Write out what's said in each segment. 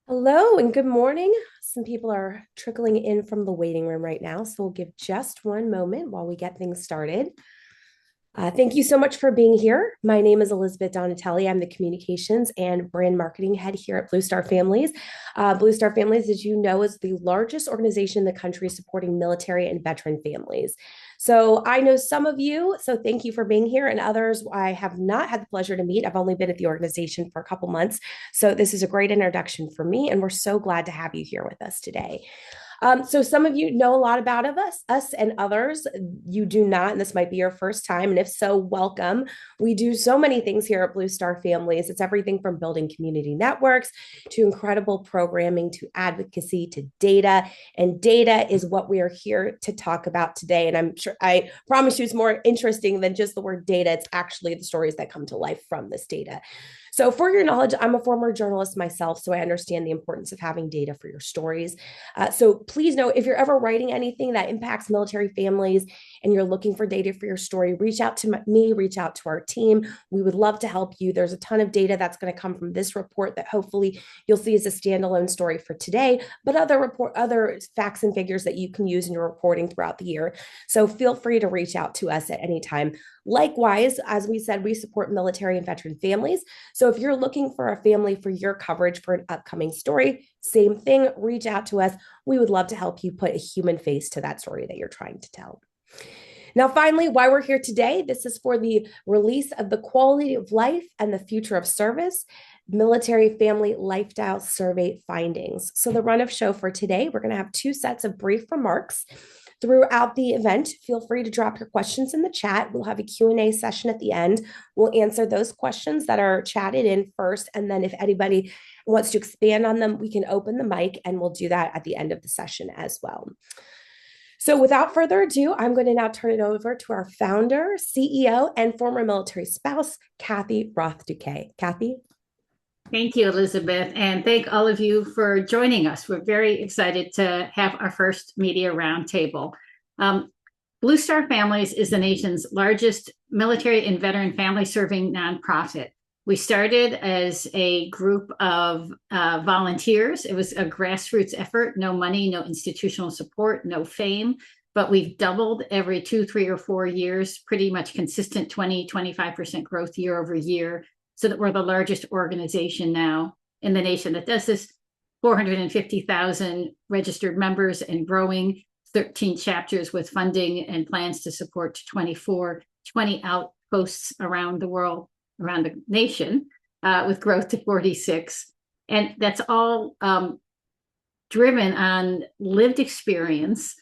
Hello and good morning. Some people are trickling in from the waiting room right now, so we'll give just one moment while we get things started. Thank you so much for being here. My name is Elizabeth Donatelli. I'm the communications and brand marketing head here at Blue Star Families. Blue Star Families, as you know, is the largest organization in the country supporting military and veteran families. So I know some of you, so thank you for being here, and others I have not had the pleasure to meet. I've only been at the organization for a couple months, so this is a great introduction for me, and we're so glad to have you here with us today. So some of you know a lot about of us and others you do not, and this might be your first time. And if so, welcome. We do so many things here at Blue Star Families. It's everything from building community networks to incredible programming to advocacy to data. And data is what we are here to talk about today. And I promise you, it's more interesting than just the word data. It's actually the stories that come to life from this data. So, for your knowledge, I'm a former journalist myself, so I understand the importance of having data for your stories. So please know if you're ever writing anything that impacts military families and you're looking for data for your story, reach out to me, reach out to our team. We would love to help you. There's a ton of data that's going to come from this report that hopefully you'll see as a standalone story for today, but other facts and figures that you can use in your reporting throughout the year. So feel free to reach out to us at any time. Likewise, as we said, we support military and veteran families. So if you're looking for a family for your coverage for an upcoming story, same thing, reach out to us. We would love to help you put a human face to that story that you're trying to tell. Now, finally, why we're here today, this is for the release of the Quality of Life and the Future of Service Military Family Lifestyle Survey findings. So the run of show for today, we're going to have two sets of brief remarks. Throughout the event, feel free to drop your questions in the chat. We'll have a Q&A session at the end. We'll answer those questions that are chatted in first, and then if anybody wants to expand on them, we can open the mic, and we'll do that at the end of the session as well. So without further ado, I'm going to now turn it over to our founder, CEO, and former military spouse, Kathy Roth-Duquet. Kathy? Thank you, Elizabeth, and thank all of you for joining us. We're very excited to have our first media roundtable. Blue Star Families is the nation's largest military and veteran family serving nonprofit. We started as a group of volunteers. It was a grassroots effort, no money, no institutional support, no fame, but we've doubled every 2, 3, or 4 years, pretty much consistent 20-25% growth year over year, so that we're the largest organization now in the nation that does this. 450,000 registered members and growing, 13 chapters with funding and plans to support 20 outposts around the world, around the nation, with growth to 46. And that's all driven on lived experience,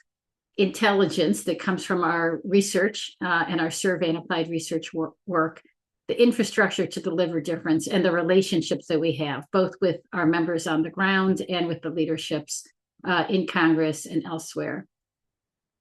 intelligence that comes from our research and our survey and applied research work, the infrastructure to deliver difference, and the relationships that we have, both with our members on the ground and with the leaderships in Congress and elsewhere.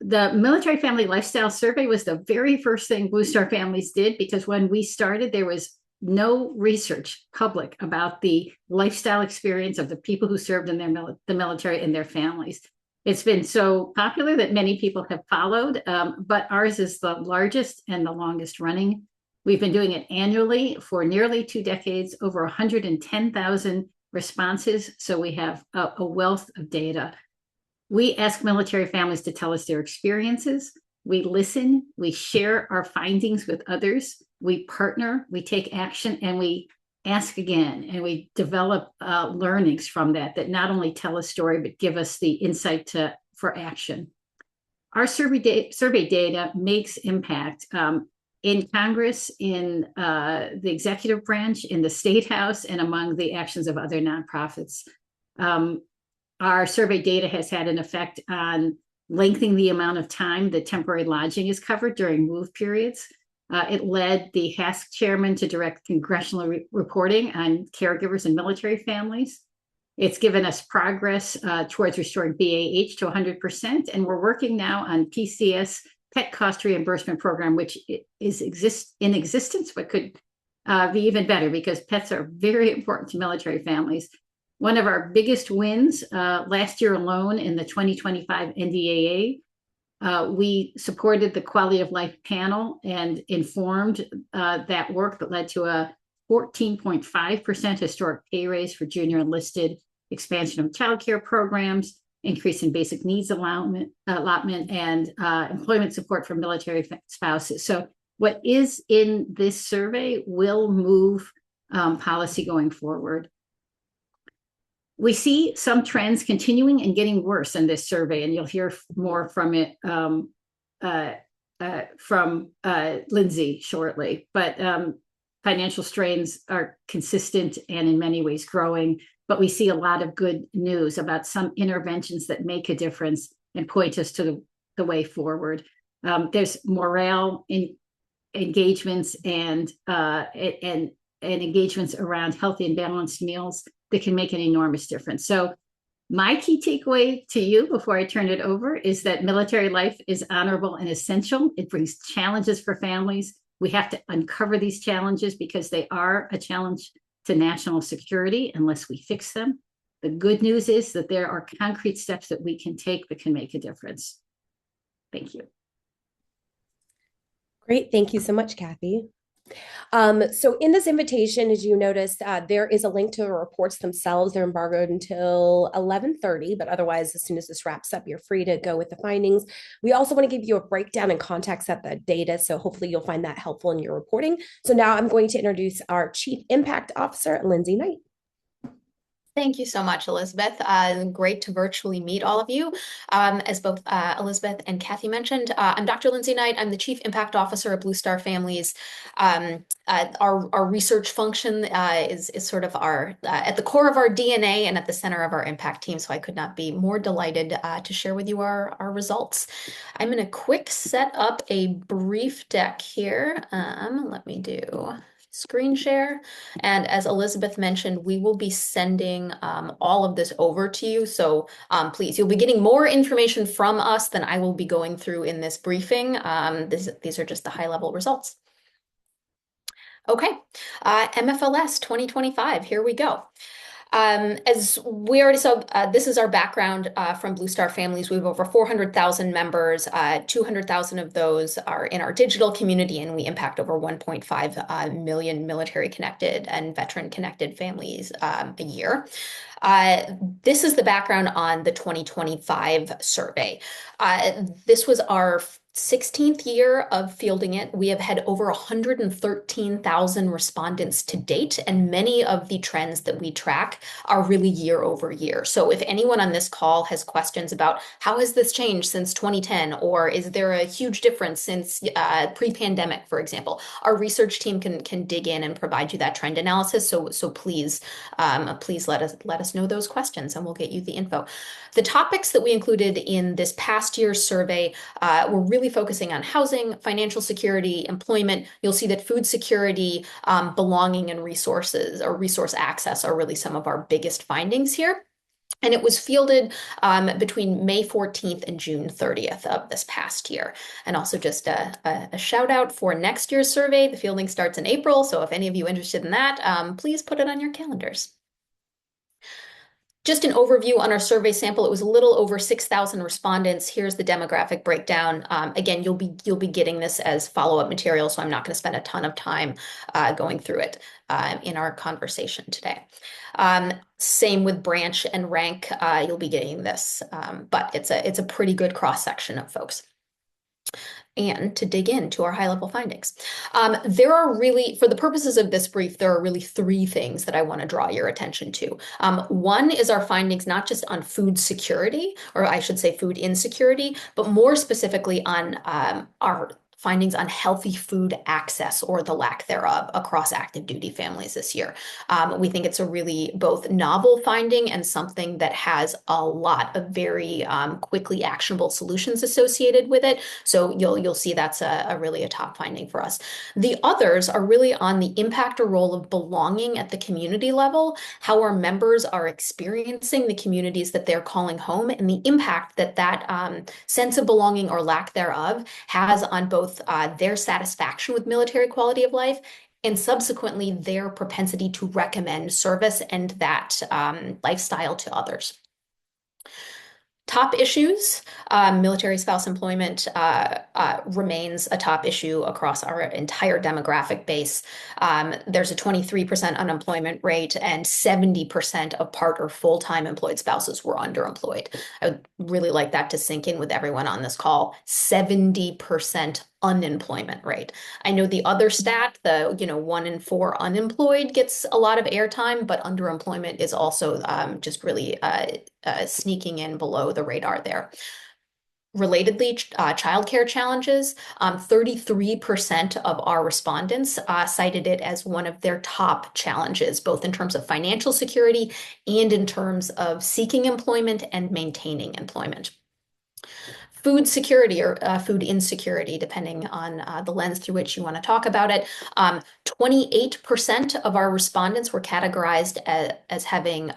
The Military Family Lifestyle Survey was the very first thing Blue Star Families did, because when we started, there was no research public about the lifestyle experience of the people who served in the military and their families. It's been so popular that many people have followed, but ours is the largest and the longest running. We've been doing it annually for nearly 2 decades, over 110,000 responses. So we have a wealth of data. We ask military families to tell us their experiences. We listen, we share our findings with others. We partner, we take action, and we ask again, and we develop learnings from that not only tell a story, but give us the insight for action. Our survey data makes impact in Congress, in the executive branch, in the State House, and among the actions of other nonprofits. Our survey data has had an effect on lengthening the amount of time that temporary lodging is covered during move periods. It led the HASC chairman to direct congressional reporting on caregivers and military families. It's given us progress towards restoring BAH to 100%, and we're working now on PCS, Pet Cost Reimbursement Program, which is in existence, but could be even better, because pets are very important to military families. One of our biggest wins last year alone in the 2025 NDAA, we supported the Quality of Life panel and informed that work that led to a 14.5% historic pay raise for junior enlisted expansion of childcare programs, increase in basic needs allotment and employment support for military spouses. So what is in this survey will move policy going forward. We see some trends continuing and getting worse in this survey, and you'll hear more from it from Lindsay shortly. But financial strains are consistent and in many ways growing, but we see a lot of good news about some interventions that make a difference and point us to the way forward. There's morale in engagements and engagements around healthy and balanced meals that can make an enormous difference. So my key takeaway to you before I turn it over is that military life is honorable and essential. It brings challenges for families. We have to uncover these challenges because they are a challenge to national security unless we fix them. The good news is that there are concrete steps that we can take that can make a difference. Thank you. Great. Thank you so much, Kathy. So in this invitation, as you noticed, there is a link to the reports themselves. They're embargoed until 11:30, but otherwise, as soon as this wraps up, you're free to go with the findings. We also want to give you a breakdown and context of the data, so hopefully you'll find that helpful in your reporting. So now I'm going to introduce our Chief Impact Officer, Lindsay Knight. Thank you so much, Elizabeth. Great to virtually meet all of you. As both Elizabeth and Kathy mentioned, I'm Dr. Lindsay Knight. I'm the Chief Impact Officer at Blue Star Families. Our research function is sort of our at the core of our DNA and at the center of our impact team. So I could not be more delighted to share with you our results. I'm going to quick set up a brief deck here. Let me do screen share. And as Elizabeth mentioned, we will be sending all of this over to you. So please, you'll be getting more information from us than I will be going through in this briefing. These are just the high-level results. Okay, MFLS 2025, here we go. As we already saw, this is our background from Blue Star Families. We have over 400,000 members. 200,000 of those are in our digital community, and we impact over 1.5 million military-connected and veteran-connected families a year. This is the background on the 2025 survey. This was our 16th year of fielding it. We have had over 113,000 respondents to date, and many of the trends that we track are really year over year. So if anyone on this call has questions about how has this changed since 2010, or is there a huge difference since pre-pandemic, for example, our research team can dig in and provide you that trend analysis. So please let us know those questions, and we'll get you the info. The topics that we included in this past year's survey were really focusing on housing, financial security, employment. You'll see that food security, belonging, and resources or resource access are really some of our biggest findings here. And it was fielded between May 14th and June 30th of this past year. And also just a shout out for next year's survey. The fielding starts in April. So if any of you are interested in that, please put it on your calendars. Just an overview on our survey sample. It was a little over 6,000 respondents. Here's the demographic breakdown. Again, you'll be getting this as follow-up material, so I'm not going to spend a ton of time going through it in our conversation today. Same with branch and rank. You'll be getting this, but it's a pretty good cross-section of folks. And to dig into our high-level findings. There are really, for the purposes of this brief, there are really three things that I want to draw your attention to. One is our findings not just on food security, or I should say food insecurity, but more specifically on our findings on healthy food access or the lack thereof across active duty families this year. We think it's a really both novel finding and something that has a lot of very quickly actionable solutions associated with it. So you'll see that's really a top finding for us. The others are really on the impact or role of belonging at the community level, how our members are experiencing the communities that they're calling home, and the impact that sense of belonging or lack thereof has on both their satisfaction with military quality of life and subsequently their propensity to recommend service and that lifestyle to others. Top issues, military spouse employment remains a top issue across our entire demographic base. There's a 23% unemployment rate, and 70% of part or full-time employed spouses were underemployed. I would really like that to sink in with everyone on this call. 70% unemployment rate. I know the other stat, the 1 in 4 unemployed gets a lot of airtime, but underemployment is also just really sneaking in below the radar there. Relatedly, childcare challenges, 33% of our respondents cited it as one of their top challenges, both in terms of financial security and in terms of seeking employment and maintaining employment. Food security or food insecurity, depending on the lens through which you want to talk about it. 28% of our respondents were categorized as having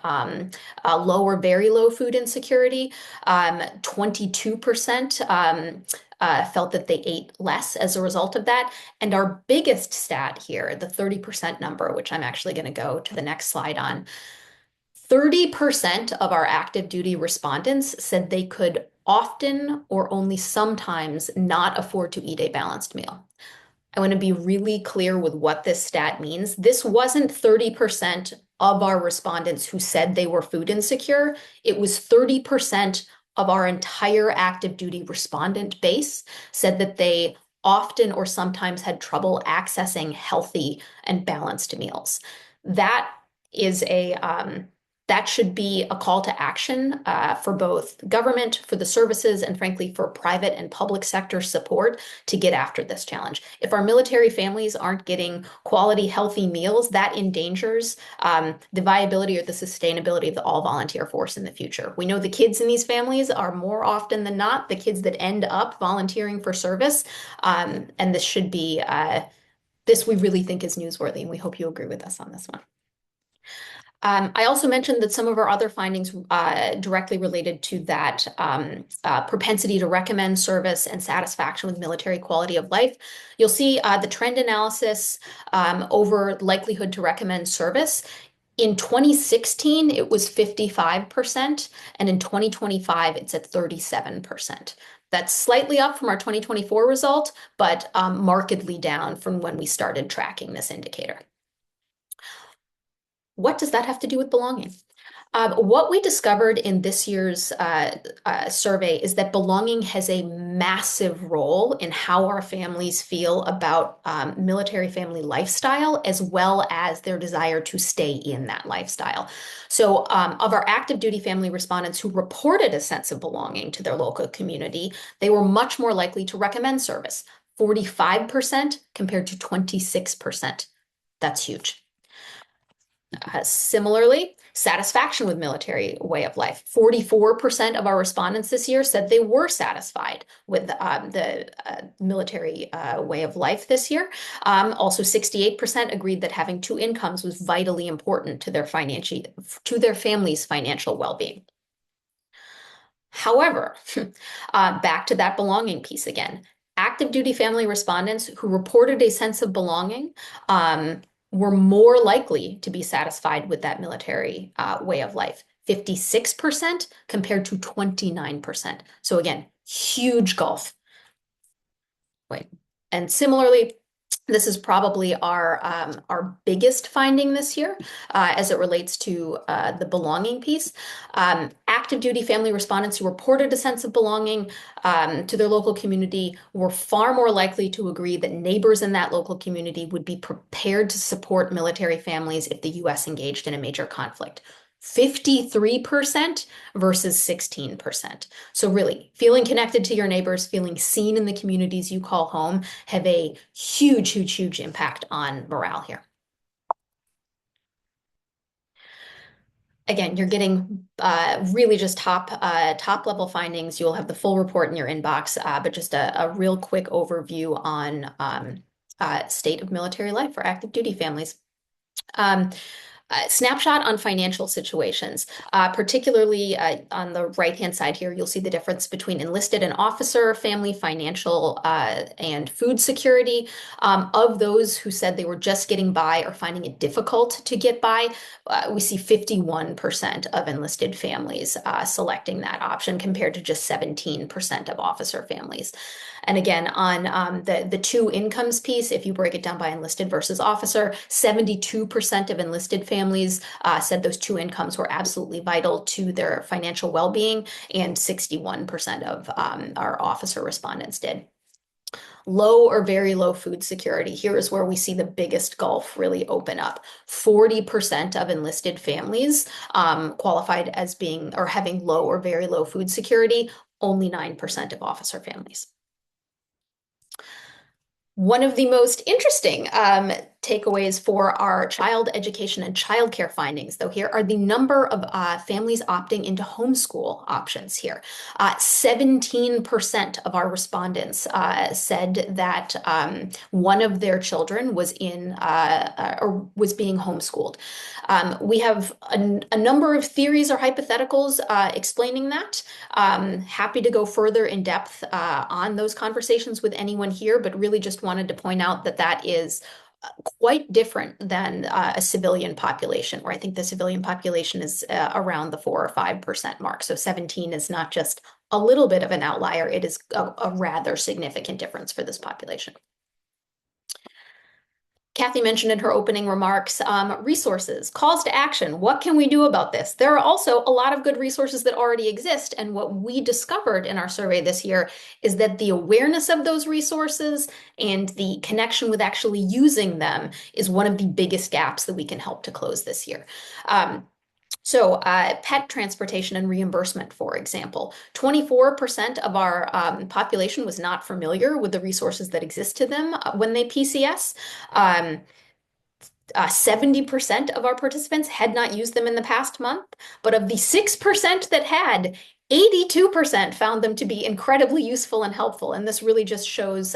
low or very low food insecurity. 22% felt that they ate less as a result of that. And our biggest stat here, the 30% number, which I'm actually going to go to the next slide on, 30% of our active duty respondents said they could often or only sometimes not afford to eat a balanced meal. I want to be really clear with what this stat means. This wasn't 30% of our respondents who said they were food insecure. It was 30% of our entire active duty respondent base said that they often or sometimes had trouble accessing healthy and balanced meals. That is that should be a call to action for both government, for the services, and frankly, for private and public sector support to get after this challenge. If our military families aren't getting quality, healthy meals, that endangers the viability or the sustainability of the all-volunteer force in the future. We know the kids in these families are more often than not the kids that end up volunteering for service, and this should be, this we really think is newsworthy, and we hope you agree with us on this one. I also mentioned that some of our other findings directly related to that propensity to recommend service and satisfaction with military quality of life. You'll see the trend analysis over likelihood to recommend service. In 2016, it was 55%, and in 2025, it's at 37%. That's slightly up from our 2024 result, but markedly down from when we started tracking this indicator. What does that have to do with belonging? What we discovered in this year's survey is that belonging has a massive role in how our families feel about military family lifestyle, as well as their desire to stay in that lifestyle. So of our active duty family respondents who reported a sense of belonging to their local community, they were much more likely to recommend service, 45% compared to 26%. That's huge. Similarly, satisfaction with military way of life. 44% of our respondents this year said they were satisfied with the military way of life this year. Also, 68% agreed that having 2 incomes was vitally important to their family's financial well-being. However, back to that belonging piece again. Active duty family respondents who reported a sense of belonging were more likely to be satisfied with that military way of life, 56% compared to 29%. So again, huge gulf. And similarly, this is probably our biggest finding this year as it relates to the belonging piece. Active duty family respondents who reported a sense of belonging to their local community were far more likely to agree that neighbors in that local community would be prepared to support military families if the U.S. engaged in a major conflict. 53% versus 16%. So really, feeling connected to your neighbors, feeling seen in the communities you call home have a huge, huge, huge impact on morale here. Again, you're getting really just top level findings. You'll have the full report in your inbox, but just a real quick overview on state of military life for active duty families. Snapshot on financial situations, particularly on the right-hand side here, you'll see the difference between enlisted and officer family, financial and food security. Of those who said they were just getting by or finding it difficult to get by, we see 51% of enlisted families selecting that option compared to just 17% of officer families. And again, on the two incomes piece, if you break it down by enlisted versus officer, 72% of enlisted families said those two incomes were absolutely vital to their financial well-being, and 61% of our officer respondents did. Low or very low food security. Here is where we see the biggest gulf really open up. 40% of enlisted families qualified as being or having low or very low food security, only 9% of officer families. One of the most interesting takeaways for our child education and childcare findings, though, here are the number of families opting into homeschool options here. 17% of our respondents said that one of their children was in or was being homeschooled. We have a number of theories or hypotheticals explaining that. Happy to go further in depth on those conversations with anyone here, but really just wanted to point out that that is quite different than a civilian population, where I think the civilian population is around the 4 or 5% mark. So 17 is not just a little bit of an outlier, it is a rather significant difference for this population. Kathy mentioned in her opening remarks, resources, calls to action. What can we do about this? There are also a lot of good resources that already exist. And what we discovered in our survey this year is that the awareness of those resources and the connection with actually using them is one of the biggest gaps that we can help to close this year. So pet transportation and reimbursement, for example, 24% of our population was not familiar with the resources that exist to them when they PCS. 70% of our participants had not used them in the past month, but of the 6% that had, 82% found them to be incredibly useful and helpful. And this really just shows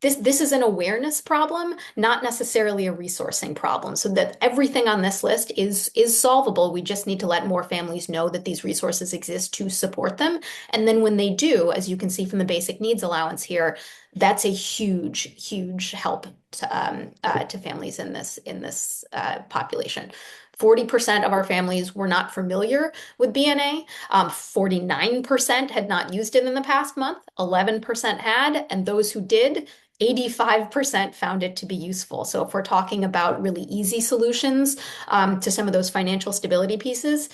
this is an awareness problem, not necessarily a resourcing problem. So that everything on this list is solvable. We just need to let more families know that these resources exist to support them. And then when they do, as you can see from the basic needs allowance here, that's a huge, huge help to families in this population. 40% of our families were not familiar with BNA. 49% had not used it in the past month. 11% had, and those who did, 85% found it to be useful. So if we're talking about really easy solutions to some of those financial stability pieces,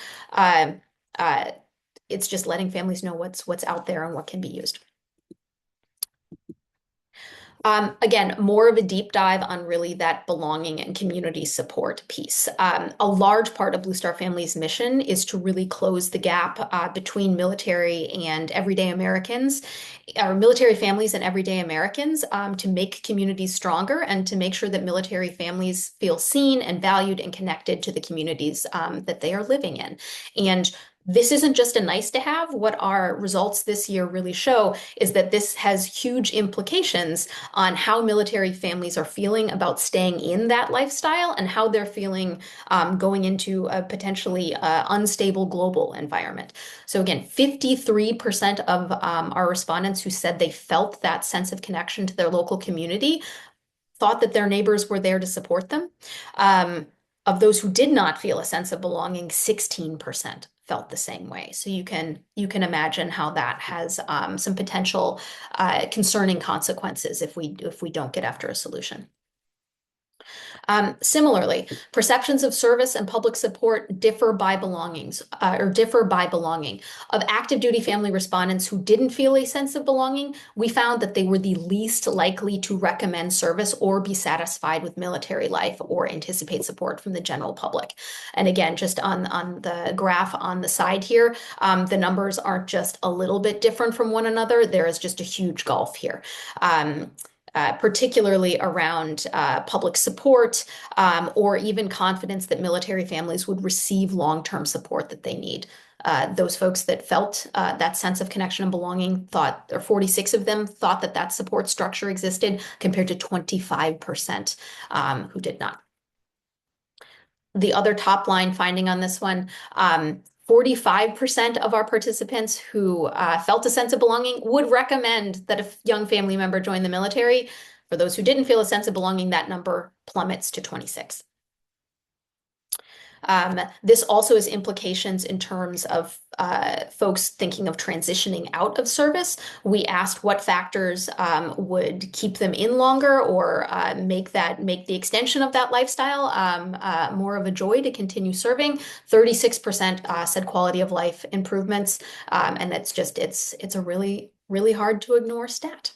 it's just letting families know what's out there and what can be used. Again, more of a deep dive on really that belonging and community support piece. A large part of Blue Star Family's mission is to really close the gap between military and everyday Americans, or military families and everyday Americans, to make communities stronger and to make sure that military families feel seen and valued and connected to the communities that they are living in. And this isn't just a nice to have. What our results this year really show is that this has huge implications on how military families are feeling about staying in that lifestyle and how they're feeling going into a potentially unstable global environment. So again, 53% of our respondents who said they felt that sense of connection to their local community thought that their neighbors were there to support them. Of those who did not feel a sense of belonging, 16% felt the same way. So you can imagine how that has some potential concerning consequences if we don't get after a solution. Similarly, perceptions of service and public support differ by belonging. Of active duty family respondents who didn't feel a sense of belonging, we found that they were the least likely to recommend service or be satisfied with military life or anticipate support from the general public. And again, just on the graph on the side here, the numbers aren't just a little bit different from one another. There is just a huge gulf here. Particularly around public support or even confidence that military families would receive long-term support that they need. Those folks that felt that sense of connection and belonging thought, or 46 of them thought that that support structure existed, compared to 25% who did not. The other top line finding on this one, 45% of our participants who felt a sense of belonging would recommend that a young family member join the military. For those who didn't feel a sense of belonging, that number plummets to 26. This also has implications in terms of folks thinking of transitioning out of service. We asked what factors would keep them in longer or make the extension of that lifestyle more of a joy to continue serving. 36% said quality of life improvements, and it's a really, really hard to ignore stat.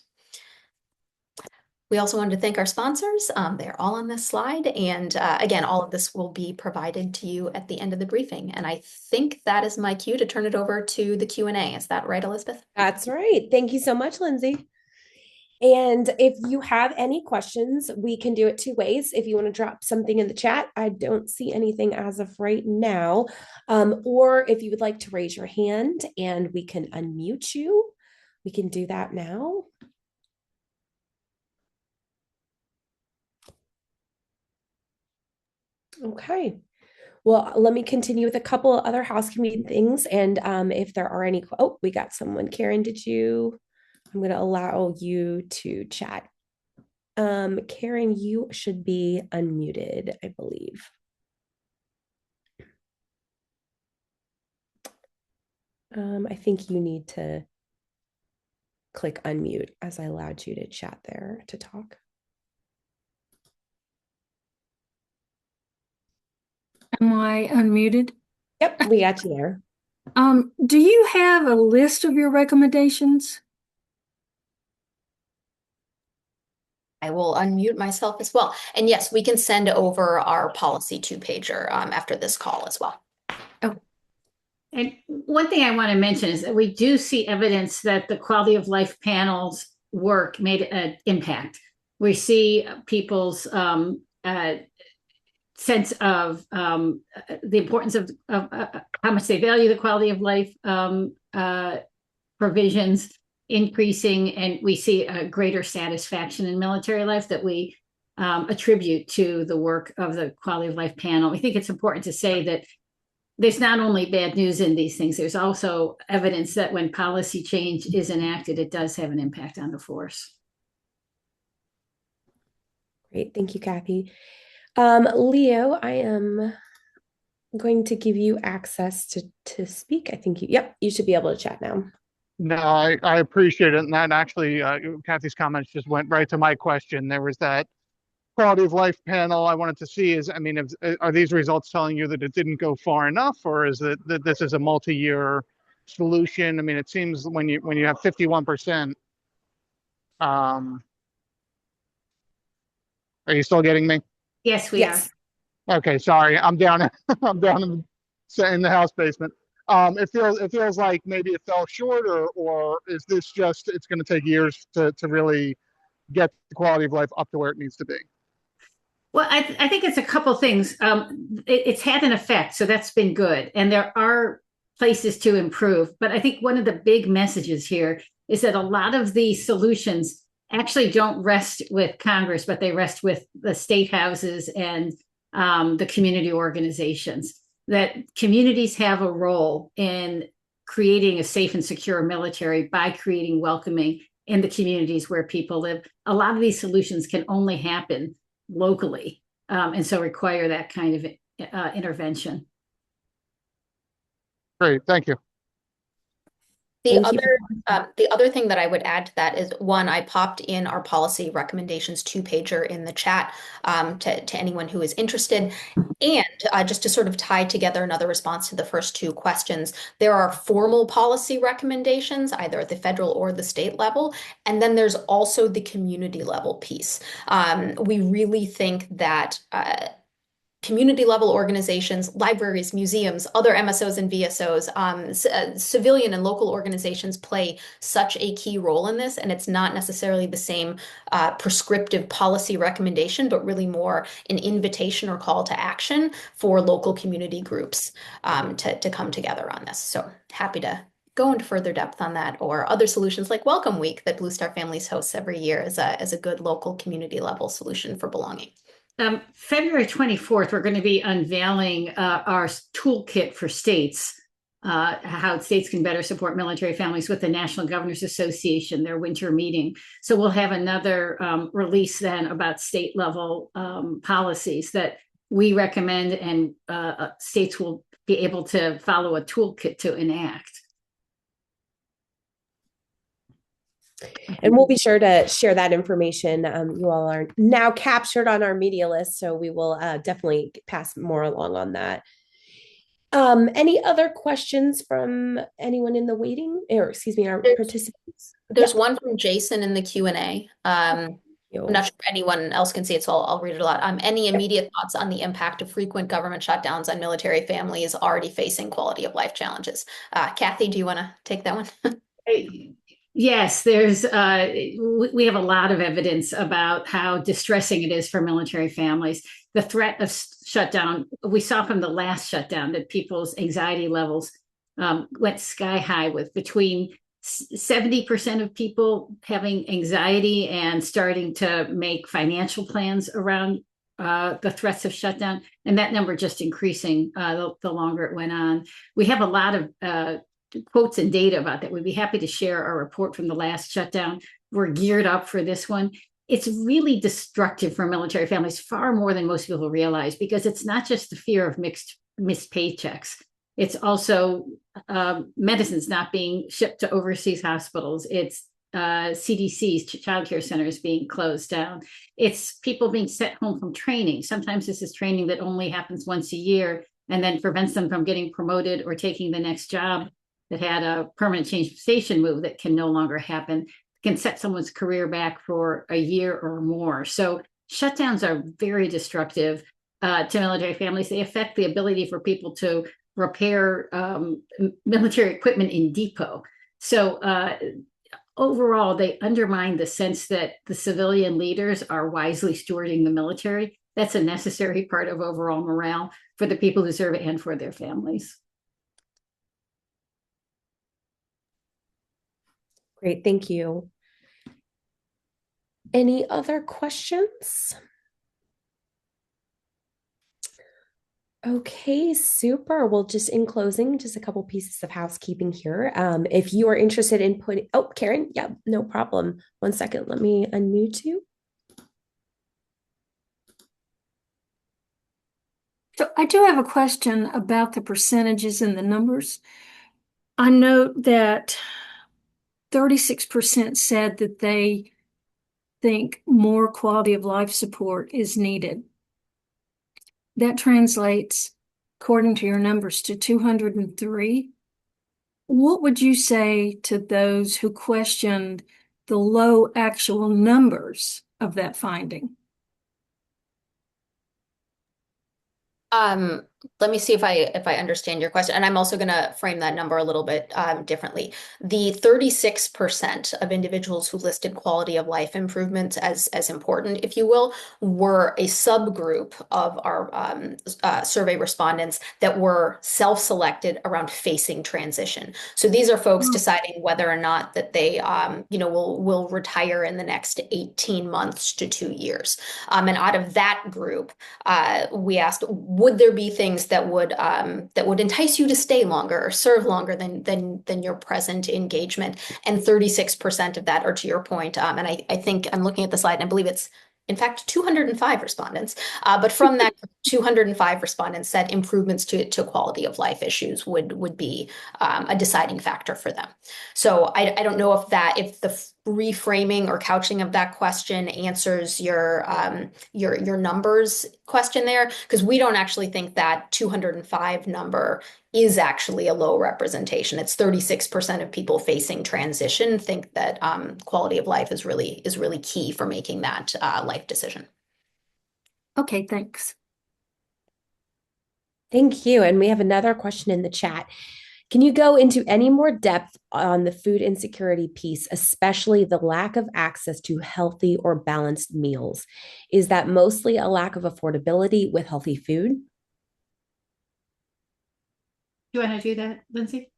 We also wanted to thank our sponsors. They're all on this slide. And again, all of this will be provided to you at the end of the briefing. And I think that is my cue to turn it over to the Q&A. Is that right, Elizabeth? That's right. Thank you so much, Lindsay. And if you have any questions, we can do it two ways. If you want to drop something in the chat, I don't see anything as of right now. Or if you would like to raise your hand and we can unmute you, we can do that now. Okay. Well, let me continue with a couple of other housekeeping things. And if there are any, oh, we got someone. Karen, I'm going to allow you to chat. Karen, you should be unmuted, I believe. I think you need to click unmute as I allowed you to chat there to talk. Am I unmuted? Yep, we got you there. Do you have a list of your recommendations? I will unmute myself as well. And yes, we can send over our policy two-pager after this call as well. Oh. And one thing I want to mention is that we do see evidence that the quality of life panel's work made an impact. We see people's sense of the importance of how much they value the quality of life provisions increasing, and we see a greater satisfaction in military life that we attribute to the work of the quality of life panel. We think it's important to say that there's not only bad news in these things, there's also evidence that when policy change is enacted, it does have an impact on the force. Great, thank you, Kathy. Leo, I am going to give you access to speak. I think you should be able to chat now. No, I appreciate it. And that actually, Kathy's comments just went right to my question. There was that quality of life panel I wanted to see is, I mean, are these results telling you that it didn't go far enough, or is it that this is a multi-year solution? I mean, it seems when you have 51%, are you still getting me? Yes, we are. Okay, sorry. I'm down I'm down in the house basement. It feels like maybe it fell short, or is this just it's going to take years to really get the quality of life up to where it needs to be? Well, I think it's a couple things. It's had an effect, so that's been good. And there are places to improve. But I think one of the big messages here is that a lot of these solutions actually don't rest with Congress, but they rest with the state houses and the community organizations. That communities have a role in creating a safe and secure military by creating welcoming in the communities where people live. A lot of these solutions can only happen locally, and so require that kind of intervention. Great, thank you. The other thing that I would add to that is, one, I popped in our policy recommendations two-pager in the chat to anyone who is interested. And just to sort of tie together another response to the first two questions, there are formal policy recommendations, either at the federal or the state level. And then there's also the community level piece. We really think that community level organizations, libraries, museums, other MSOs and VSOs, civilian and local organizations play such a key role in this. And it's not necessarily the same prescriptive policy recommendation, but really more an invitation or call to action for local community groups to come together on this. So happy to go into further depth on that, or other solutions like Welcome Week that Blue Star Families hosts every year as a good local community level solution for belonging. February 24th, we're going to be unveiling our toolkit for states, how states can better support military families with the National Governors Association, their winter meeting. So we'll have another release then about state level policies that we recommend, and states will be able to follow a toolkit to enact. And we'll be sure to share that information. You all are now captured on our media list, so we will definitely pass more along on that. Any other questions from anyone in the waiting, or excuse me, our participants? There's one from Jason in the Q&A. I'm not sure if anyone else can see it, so I'll read it aloud. Any immediate thoughts on the impact of frequent government shutdowns on military families already facing quality of life challenges? Kathy, do you want to take that one? Yes, there's we have a lot of evidence about how distressing it is for military families. The threat of shutdown, we saw from the last shutdown that people's anxiety levels went sky high, with between 70% of people having anxiety and starting to make financial plans around the threats of shutdown, and that number just increasing the longer it went on. We have a lot of quotes and data about that. We'd be happy to share our report from the last shutdown. We're geared up for this one. It's really destructive for military families, far more than most people realize, because it's not just the fear of missed paychecks. It's also medicines not being shipped to overseas hospitals. It's CDCs, child care centers being closed down. It's people being sent home from training. Sometimes this is training that only happens once a year and then prevents them from getting promoted or taking the next job that had a permanent change of station move that can no longer happen, can set someone's career back for a year or more. So shutdowns are very destructive to military families. They affect the ability for people to repair military equipment in depot. So overall, they undermine the sense that the civilian leaders are wisely stewarding the military. That's a necessary part of overall morale for the people who serve and for their families. Great, thank you. Any other questions? Okay, super. Well, just in closing, just a couple pieces of housekeeping here. If you are interested in putting, oh, Karen, yeah, no problem. 1 second, let me unmute you. So I do have a question about the percentages and the numbers. I note that 36% said that they think more quality of life support is needed. That translates, according to your numbers, to 203. What would you say to those who questioned the low actual numbers of that finding? Let me see if I understand your question, and I'm also going to frame that number a little bit differently. The 36% of individuals who listed quality of life improvements as important, if you will, were a subgroup of our survey respondents that were self-selected around facing transition. So these are folks deciding whether or not that they will retire in the next 18 months to 2 years. And out of that group, we asked, would there be things that would entice you to stay longer or serve longer than your present engagement? And 36% of that are, to your point, and I think I'm looking at the slide and I believe it's in fact 205 respondents, but from that 205 respondents said improvements to quality of life issues would be a deciding factor for them. So I don't know if the reframing or couching of that question answers your numbers question there, because we don't actually think that 205 number is actually a low representation. It's 36% of people facing transition think that quality of life is really key for making that life decision. Okay, thanks. Thank you. And we have another question in the chat. Can you go into any more depth on the food insecurity piece, especially the lack of access to healthy or balanced meals? Is that mostly a lack of affordability with healthy food? Do you want to do that, Lindsay?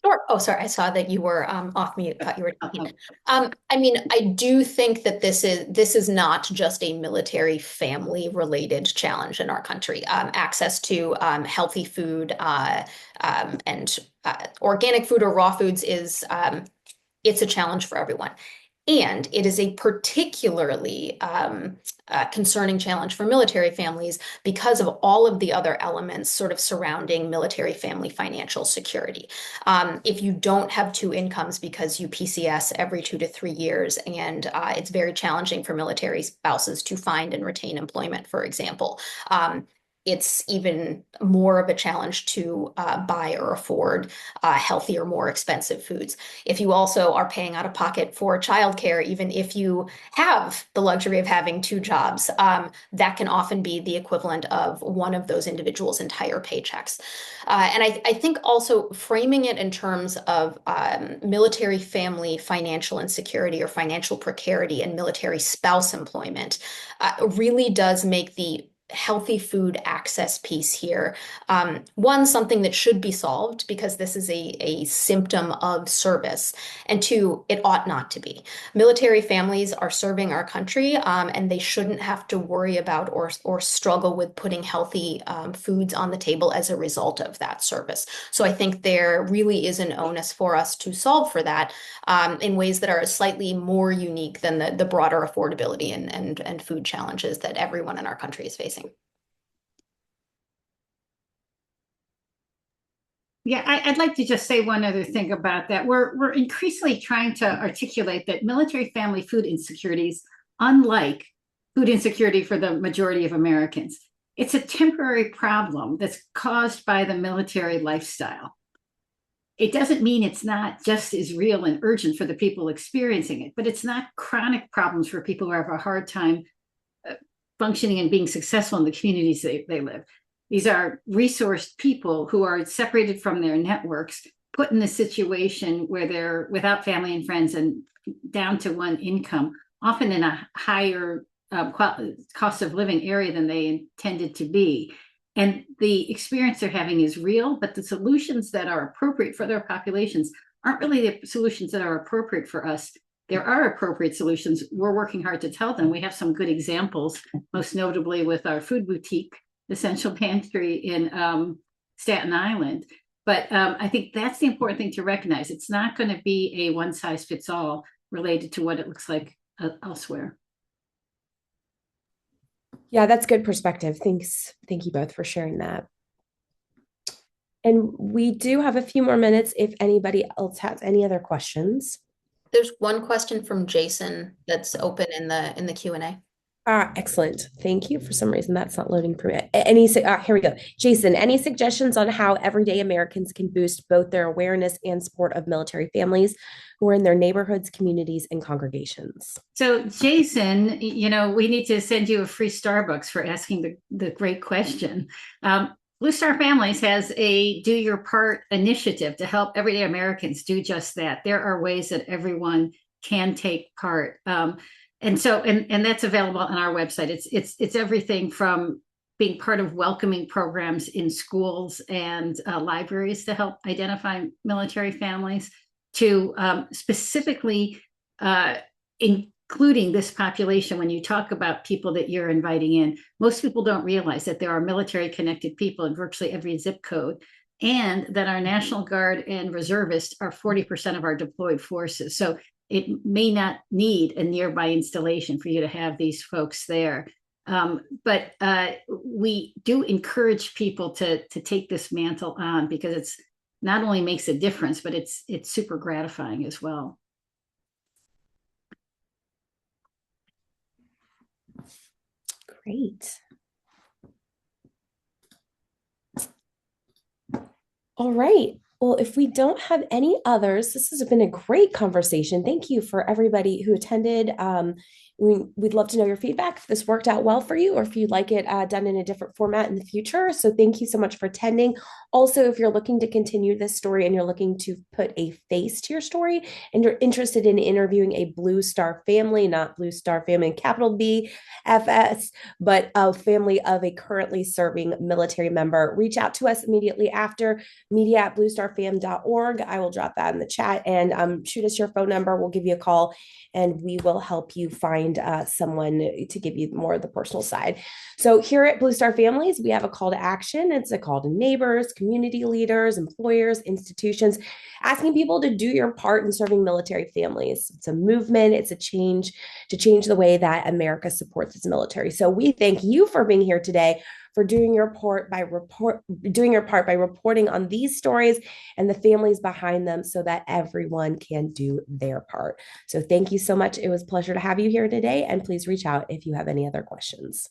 Sure. Oh, sorry. I saw that you were off mute. Thought you were talking. Uh-oh. I mean, I do think that this is not just a military family related challenge in our country. Access to healthy food and organic food or raw foods is it's a challenge for everyone. And it is a particularly concerning challenge for military families because of all of the other elements sort of surrounding military family financial security. If you don't have two incomes because you PCS every 2 to 3 years, and it's very challenging for military spouses to find and retain employment, for example. It's even more of a challenge to buy or afford healthier, more expensive foods. If you also are paying out of pocket for childcare, even if you have the luxury of having two jobs, that can often be the equivalent of one of those individuals' entire paychecks. And I think also framing it in terms of military family financial insecurity or financial precarity and military spouse employment really does make the healthy food access piece here. One, something that should be solved because this is a symptom of service. And two, it ought not to be. Military families are serving our country, and they shouldn't have to worry about or struggle with putting healthy foods on the table as a result of that service. So I think there really is an onus for us to solve for that in ways that are slightly more unique than the broader affordability and food challenges that everyone in our country is facing. Yeah, I'd like to just say one other thing about that. We're increasingly trying to articulate that military family food insecurities, unlike food insecurity for the majority of Americans, it's a temporary problem that's caused by the military lifestyle. It doesn't mean it's not just as real and urgent for the people experiencing it, but it's not chronic problems for people who have a hard time functioning and being successful in the communities they live. These are resourced people who are separated from their networks, put in a situation where they're without family and friends and down to one income, often in a higher cost of living area than they intended to be. And the experience they're having is real, but the solutions that are appropriate for their populations aren't really the solutions that are appropriate for us. There are appropriate solutions. We're working hard to tell them. We have some good examples, most notably with our food boutique, Essential Pantry in Staten Island. But I think that's the important thing to recognize. It's not going to be a one size fits all related to what it looks like elsewhere. Yeah, that's good perspective. Thanks. Thank you both for sharing that. And we do have a few more minutes if anybody else has any other questions. There's one question from Jason that's open in the Q&A. Excellent. Thank you. For some reason, that's not loading for me. Here we go. Jason, any suggestions on how everyday Americans can boost both their awareness and support of military families who are in their neighborhoods, communities, and congregations? So, Jason, we need to send you a free Starbucks for asking the great question. Blue Star Families has a Do Your Part initiative to help everyday Americans do just that. There are ways that everyone can take part. And that's available on our website. It's everything from being part of welcoming programs in schools and libraries to help identify military families to specifically including this population. When you talk about people that you're inviting in, most people don't realize that there are military connected people in virtually every zip code, and that our National Guard and reservists are 40% of our deployed forces. So it may not need a nearby installation for you to have these folks there. But we do encourage people to take this mantle on because it's not only makes a difference, but it's super gratifying as well. Great. All right. Well, if we don't have any others, this has been a great conversation. Thank you for everybody who attended. We'd love to know your feedback if this worked out well for you or if you'd like it done in a different format in the future. So thank you so much for attending. Also, if you're looking to continue this story and you're looking to put a face to your story and you're interested in interviewing a Blue Star family, not Blue Star family, capital BFS, but a family of a currently serving military member, reach out to us immediately after, media@bluestarfamily.com bluestarfam.org. I will drop that in the chat, and shoot us your phone number. We'll give you a call and we will help you find someone to give you more of the personal side. So here at Blue Star Families, we have a call to action. It's a call to neighbors, community leaders, employers, institutions, asking people to do your part in serving military families. It's a movement, it's a change to change the way that America supports its military. So we thank you for being here today, for doing your part by reporting on these stories and the families behind them so that everyone can do their part. So thank you so much. It was a pleasure to have you here today, and please reach out if you have any other questions.